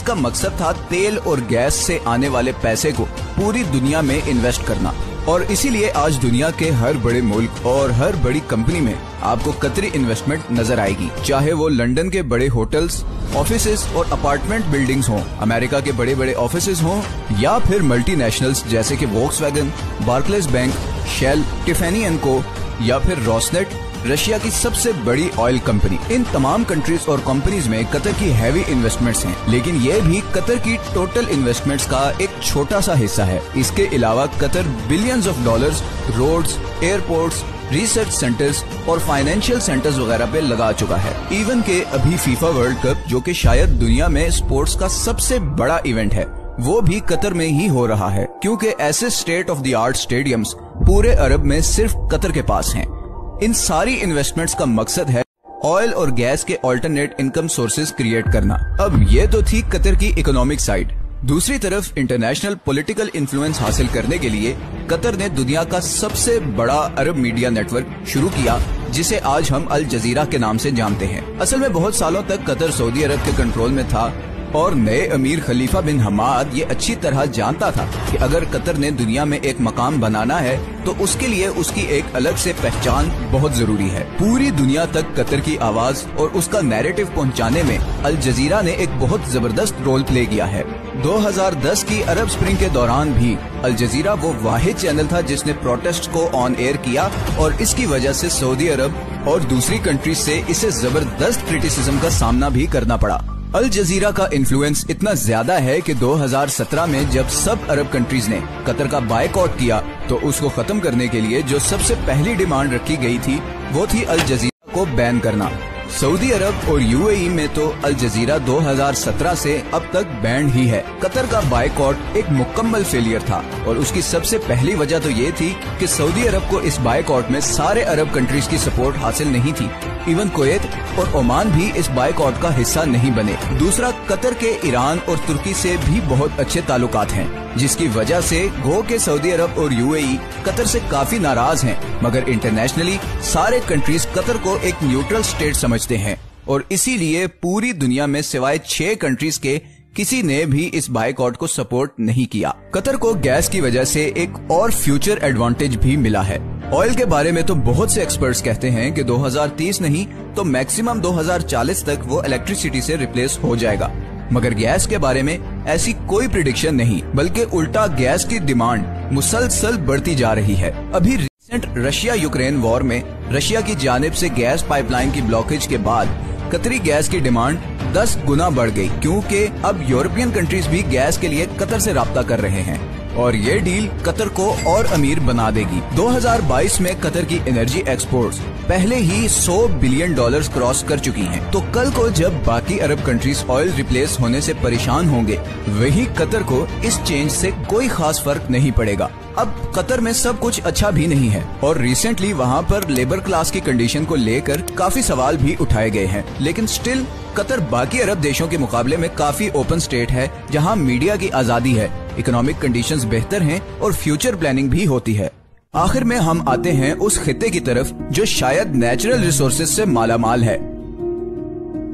जिसका मकसद था तेल और गैस से आने वाले पैसे को पूरी दुनिया में इन्वेस्ट करना। और इसीलिए आज दुनिया के हर बड़े मुल्क और हर बड़ी कंपनी में आपको कतरी इन्वेस्टमेंट नजर आएगी, चाहे वो लंदन के बड़े होटल्स, ऑफिसेज और अपार्टमेंट बिल्डिंग्स हों, अमेरिका के बड़े बड़े ऑफिसेज हों, या फिर मल्टीनेशनल्स जैसे कि Volkswagen, Barclays bank, Shell, Tiffany and co, या फिर रोसनेट, रशिया की सबसे बड़ी ऑयल कंपनी। इन तमाम कंट्रीज और कंपनीज में कतर की हैवी इन्वेस्टमेंट्स हैं, लेकिन ये भी कतर की टोटल इन्वेस्टमेंट्स का एक छोटा सा हिस्सा है। इसके अलावा Qatar billions of dollars roads, airports, research centres और फाइनेंशियल सेंटर्स वगैरह पे लगा चुका है। इवन के अभी फीफा वर्ल्ड कप, जो कि शायद दुनिया में स्पोर्ट्स का सबसे बड़ा इवेंट है, वो भी कतर में ही हो रहा है, क्योंकि ऐसे state of the art stadiums पूरे अरब में सिर्फ कतर के पास हैं। इन सारी इन्वेस्टमेंट्स का मकसद है ऑयल और गैस के ऑल्टरनेट इनकम सोर्सेज क्रिएट करना। अब ये तो थी कतर की इकोनॉमिक साइड। दूसरी तरफ इंटरनेशनल पॉलिटिकल इन्फ्लुएंस हासिल करने के लिए कतर ने दुनिया का सबसे बड़ा अरब मीडिया नेटवर्क शुरू किया, जिसे आज हम अल जजीरा के नाम से जानते हैं। असल में बहुत सालों तक कतर सऊदी अरब के कंट्रोल में था और नए अमीर खलीफा बिन हमाद ये अच्छी तरह जानता था कि अगर कतर ने दुनिया में एक मकाम बनाना है तो उसके लिए उसकी एक अलग से पहचान बहुत जरूरी है। पूरी दुनिया तक कतर की आवाज और उसका नैरेटिव पहुंचाने में अल जजीरा ने एक बहुत जबरदस्त रोल प्ले किया है। 2010 की अरब स्प्रिंग के दौरान भी अल जजीरा वो वाहिद चैनल था जिसने प्रोटेस्ट को ऑन एयर किया, और इसकी वजह से सऊदी अरब और दूसरी कंट्रीज से इसे जबरदस्त क्रिटिसिज्म का सामना भी करना पड़ा। अल जजीरा का इन्फ्लुएंस इतना ज्यादा है कि 2017 में जब सब अरब कंट्रीज ने कतर का बायकॉट किया, तो उसको खत्म करने के लिए जो सबसे पहली डिमांड रखी गई थी वो थी अल जजीरा को बैन करना। सऊदी अरब और यूएई में तो अल जजीरा 2017 से अब तक बैंड ही है। कतर का बायकॉट एक मुकम्मल फेलियर था, और उसकी सबसे पहली वजह तो ये थी कि सऊदी अरब को इस बायकॉट में सारे अरब कंट्रीज की सपोर्ट हासिल नहीं थी। इवन कुवैत और ओमान भी इस बायकॉट का हिस्सा नहीं बने। दूसरा, कतर के ईरान और तुर्की से भी बहुत अच्छे ताल्लुकात हैं, जिसकी वजह से गो के सऊदी अरब और यूएई कतर से काफी नाराज हैं, मगर इंटरनेशनली सारे कंट्रीज कतर को एक न्यूट्रल स्टेट समझते हैं, और इसीलिए पूरी दुनिया में सिवाय 6 कंट्रीज के किसी ने भी इस बायकॉट को सपोर्ट नहीं किया। कतर को गैस की वजह से एक और फ्यूचर एडवांटेज भी मिला है। ऑयल के बारे में तो बहुत से एक्सपर्ट्स कहते हैं कि 2030 नहीं तो मैक्सिमम 2040 तक वो इलेक्ट्रिसिटी से रिप्लेस हो जाएगा, मगर गैस के बारे में ऐसी कोई प्रिडिक्शन नहीं, बल्कि उल्टा गैस की डिमांड मुसलसल बढ़ती जा रही है। अभी रिसेंट रशिया यूक्रेन वॉर में रशिया की जानिब से गैस पाइपलाइन की ब्लॉकेज के बाद कतरी गैस की डिमांड 10 गुना बढ़ गई, क्योंकि अब यूरोपियन कंट्रीज भी गैस के लिए कतर से राब्ता कर रहे हैं, और ये डील कतर को और अमीर बना देगी। 2022 में कतर की एनर्जी एक्सपोर्ट्स पहले ही $100 बिलियन क्रॉस कर चुकी हैं। तो कल को जब बाकी अरब कंट्रीज ऑयल रिप्लेस होने से परेशान होंगे, वही कतर को इस चेंज से कोई खास फर्क नहीं पड़ेगा। अब कतर में सब कुछ अच्छा भी नहीं है, और रिसेंटली वहाँ पर लेबर क्लास की कंडीशन को लेकर काफी सवाल भी उठाए गए हैं, लेकिन स्टिल कतर बाकी अरब देशों के मुकाबले में काफी ओपन स्टेट है, जहाँ मीडिया की आजादी है, इकोनॉमिक कंडीशंस बेहतर हैं और फ्यूचर प्लानिंग भी होती है। आखिर में हम आते हैं उस खित्ते की तरफ जो शायद नेचुरल रिसोर्सेज से मालामाल है,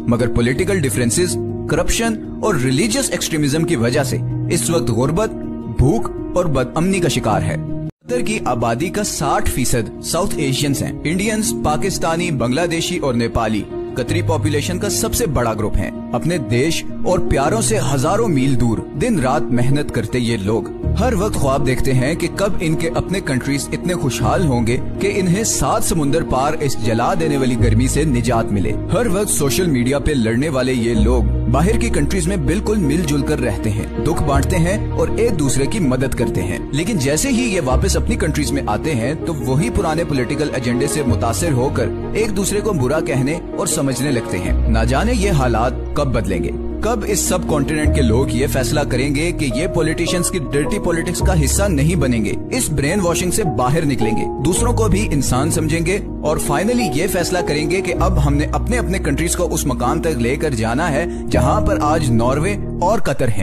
मगर पॉलिटिकल डिफरेंसेस, करप्शन और रिलीजियस एक्सट्रीमिज्म की वजह से इस वक्त गुर्बत, भूख और बदअमनी का शिकार है। कतर की आबादी का 60% साउथ एशियंस हैं। इंडियंस, पाकिस्तानी, बांग्लादेशी और नेपाली कतरी पॉपुलेशन का सबसे बड़ा ग्रुप है। अपने देश और प्यारों से हजारों मील दूर दिन रात मेहनत करते ये लोग हर वक्त ख्वाब देखते हैं कि कब इनके अपने कंट्रीज इतने खुशहाल होंगे कि इन्हें 7 समुंदर पार इस जला देने वाली गर्मी से निजात मिले। हर वक्त सोशल मीडिया पे लड़ने वाले ये लोग बाहर की कंट्रीज में बिल्कुल मिलजुल कर रहते हैं, दुख बांटते हैं और एक दूसरे की मदद करते हैं, लेकिन जैसे ही ये वापस अपनी कंट्रीज में आते हैं तो वही पुराने पॉलिटिकल एजेंडे से मुतासिर होकर एक दूसरे को बुरा कहने और समझने लगते हैं। ना जाने ये हालात कब बदलेंगे, कब इस सब कॉन्टिनेंट के लोग ये फैसला करेंगे कि ये पॉलिटिशियंस की डर्टी पॉलिटिक्स का हिस्सा नहीं बनेंगे, इस ब्रेन वॉशिंग से बाहर निकलेंगे, दूसरों को भी इंसान समझेंगे और फाइनली ये फैसला करेंगे कि अब हमने अपने अपने कंट्रीज को उस मकाम तक लेकर जाना है जहाँ पर आज नॉर्वे और कतर हैं।